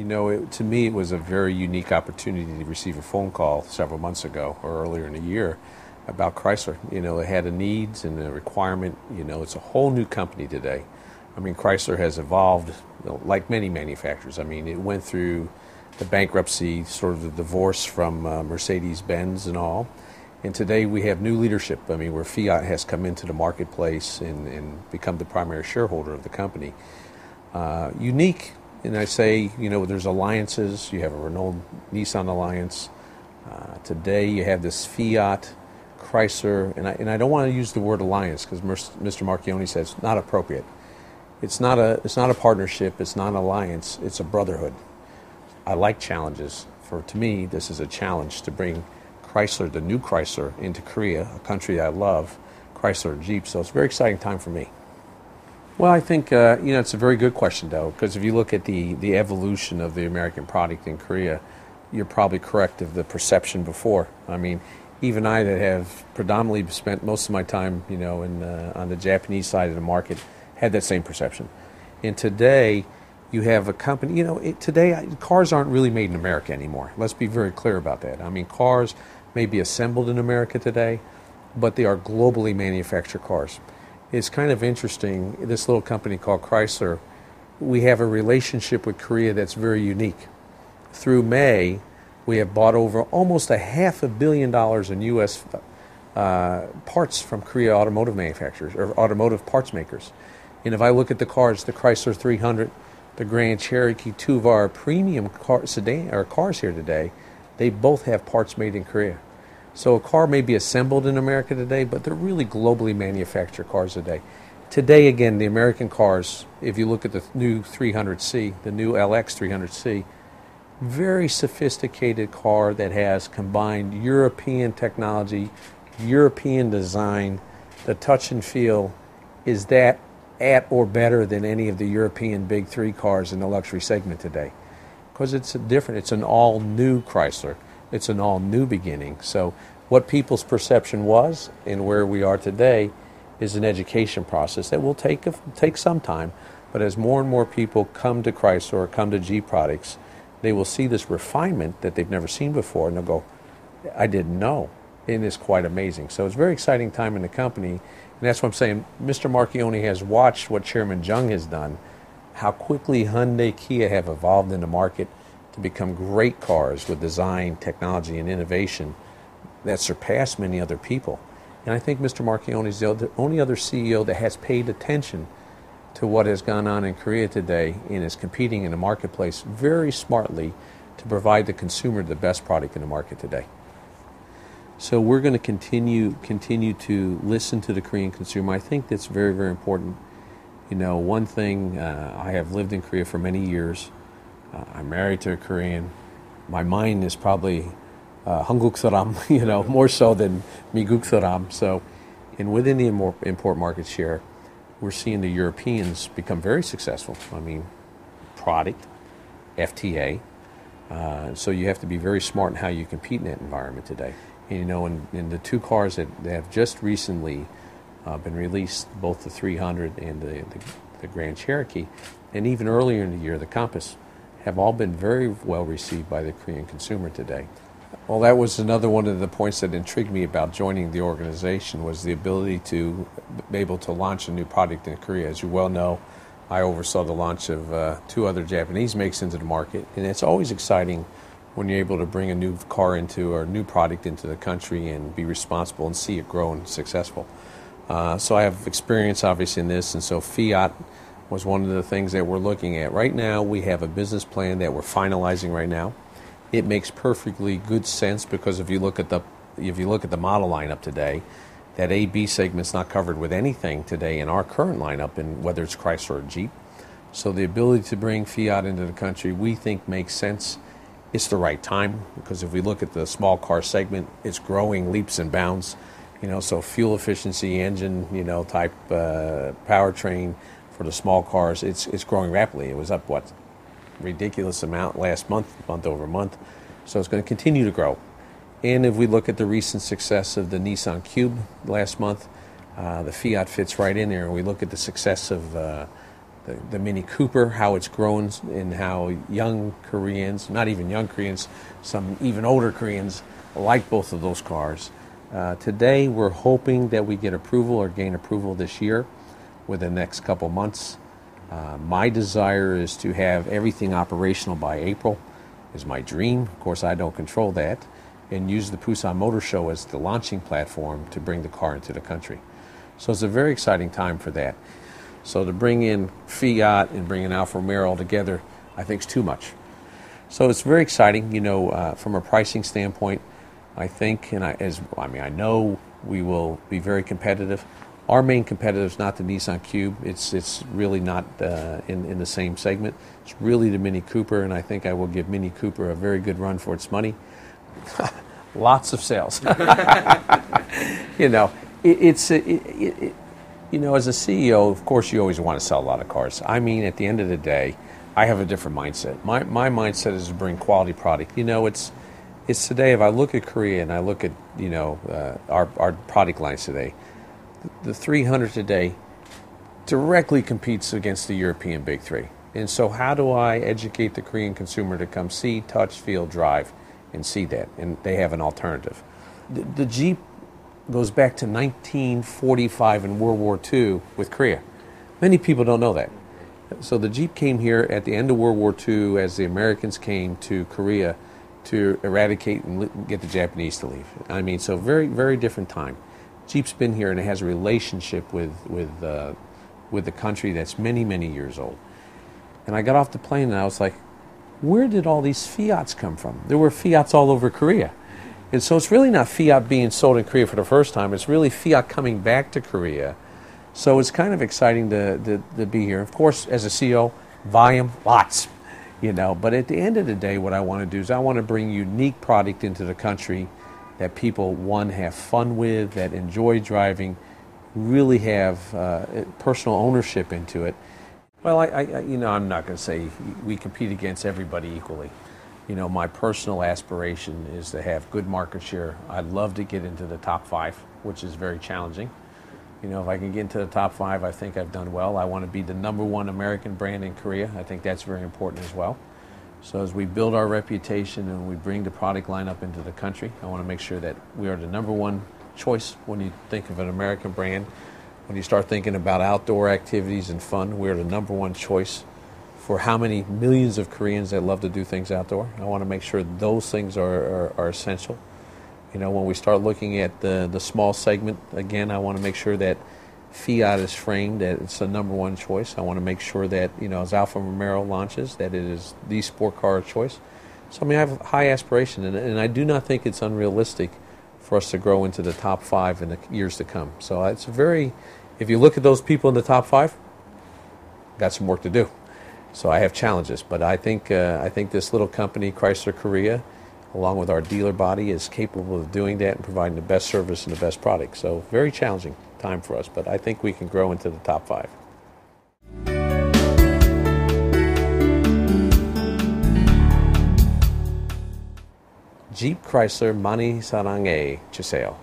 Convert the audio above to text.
Well, to me, it was a very unique opportunity to receive a phone call several months ago or earlier in the year about Chrysler. It had a needs and a requirement. It's a whole new company today. I mean, Chrysler has evolved like many manufacturers. I mean, it went through the bankruptcy, sort of the divorce from Mercedes-Benz and all. And today we have new leadership. I mean, where Fiat has come into the marketplace and become the primary shareholder of the company. Unique. And I say, there's alliances. You have a Renault-Nissan alliance. Today you have this Fiat, Chrysler, and I don't want to use the word alliance because Mr. Marchioni says it's not appropriate. It's not a partnership. It's not an alliance. It's a brotherhood. I like challenges. To me, this is a challenge to bring Chrysler, the new Chrysler, into Korea, a country I love, Chrysler Jeep. So it's a very exciting time for me. Well, I think, it's a very good question, though, because if you look at the evolution of the American product in Korea, you're probably correct of the perception before. I mean, even I that have predominantly spent most of my time, on the Japanese side of the market, had that same perception. And today, you have a company, today cars aren't really made in America anymore. Let's be very clear about that. I mean, cars may be assembled in America today, but they are globally manufactured cars. It's kind of interesting, this little company called Chrysler, we have a relationship with Korea that's very unique. Through May, we have bought over almost $500 million in U.S. Parts from Korea automotive manufacturers, or automotive parts makers. And if I look at the cars, the Chrysler 300, the Grand Cherokee, two of our premium cars here today, they both have parts made in Korea. So a car may be assembled in America today, but they're really globally manufactured cars today. Today, again, the American cars, if you look at the new 300C, the new LX 300C, very sophisticated car that has combined European technology, European design. The touch and feel is that at or better than any of the European big three cars in the luxury segment today. Because it's different. It's an all-new Chrysler. It's an all-new beginning. So what people's perception was and where we are today is an education process that will take some time. But as more and more people come to Chrysler or come to Jeep products, they will see this refinement that they've never seen before, and they'll go, I didn't know. And it's quite amazing. So it's a very exciting time in the company. And that's what I'm saying. Mr. Marchioni has watched what Chairman Jung has done, how quickly Hyundai, Kia have evolved in the market to become great cars with design, technology, and innovation that surpass many other people. And I think Mr. Marchioni is the only other CEO that has paid attention to what has gone on in Korea today and is competing in the marketplace very smartly to provide the consumer the best product in the market today. So we're going to continue to listen to the Korean consumer. I think that's very, very important. One thing, I have lived in Korea for many years. I'm married to a Korean. My mind is probably 한국 사람, more so than 미국 사람. So, and within the import market share, we're seeing the Europeans become very successful. I mean, product, FTA. So you have to be very smart in how you compete in that environment today. And, in the two cars that have just recently been released, both the 300 and the Grand Cherokee, and even earlier in the year, the Compass, have all been very well received by the Korean consumer today. Well, that was another one of the points that intrigued me about joining the organization, was the ability to be able to launch a new product in Korea. As you well know, I oversaw the launch of two other Japanese makes into the market, and it's always exciting when you're able to bring a new car or a new product into the country and be responsible and see it grow and successful. So I have experience, obviously, in this, and so Fiat was one of the things that we're looking at. Right now, we have a business plan that we're finalizing right now. It makes perfectly good sense because if you look at the model lineup today, that A-B segment's not covered with anything today in our current lineup, and whether it's Chrysler or Jeep. So the ability to bring Fiat into the country, we think makes sense. It's the right time because if we look at the small car segment, it's growing leaps and bounds. So fuel efficiency, engine, type powertrain for the small cars, it's growing rapidly. It was up ridiculous amount last month over month. So it's going to continue to grow. And if we look at the recent success of the Nissan Cube last month, the Fiat fits right in there. And we look at the success of the the Mini Cooper, how it's grown, and how young Koreans, not even young Koreans, some even older Koreans like both of those cars. Today, we're hoping that we get approval or gain approval this year within the next couple months. My desire is to have everything operational by April, is my dream. Of course, I don't control that, and use the Busan Motor Show as the launching platform to bring the car into the country. So it's a very exciting time for that. So to bring in Fiat and bring in Alfa Romeo all together, I think is too much. So it's very exciting, from a pricing standpoint. I think, I know we will be very competitive. Our main competitor is not the Nissan Cube. It's really not in the same segment. It's really the Mini Cooper, and I think I will give Mini Cooper a very good run for its money. Lots of sales. As a CEO, of course, you always want to sell a lot of cars. I mean, at the end of the day, I have a different mindset. My mindset is to bring quality product. It's today, if I look at Korea and I look at, our product lines today, the 300 today directly competes against the European Big Three. And so how do I educate the Korean consumer to come see, touch, feel, drive, and see that? And they have an alternative. The Jeep goes back to 1945 in World War II with Korea. Many people don't know that. So the Jeep came here at the end of World War II as the Americans came to Korea to eradicate and get the Japanese to leave. I mean, so very, very different time. Jeep's been here and it has a relationship with the country that's many, many years old. And I got off the plane and I was like, where did all these Fiats come from? There were Fiats all over Korea. And so it's really not Fiat being sold in Korea for the first time. It's really Fiat coming back to Korea. So it's kind of exciting to be here. Of course, as a CEO, volume, lots. But at the end of the day, what I want to do is I want to bring unique product into the country that people, one, have fun with, that enjoy driving, really have personal ownership into it. Well, I'm not going to say we compete against everybody equally. My personal aspiration is to have good market share. I'd love to get into the top 5, which is very challenging. If I can get into the top 5, I think I've done well. I want to be the #1 American brand in Korea. I think that's very important as well. So as we build our reputation and we bring the product line up into the country, I want to make sure that we are the #1 choice when you think of an American brand. When you start thinking about outdoor activities and fun, we're the #1 choice for how many millions of Koreans that love to do things outdoor. I want to make sure those things are essential. When we start looking at the small segment, again, I want to make sure that Fiat is framed, that it's the #1 choice. I want to make sure that, as Alfa Romeo launches, that it is the sport car of choice. So, I have high aspiration, and I do not think it's unrealistic for us to grow into the top 5 in the years to come. So if you look at those people in the top 5, got some work to do. So I have challenges, but I think this little company, Chrysler Korea, along with our dealer body, is capable of doing that and providing the best service and the best product. So very challenging time for us, but I think we can grow into the top 5. Jeep Chrysler 많이 사랑해 주세요.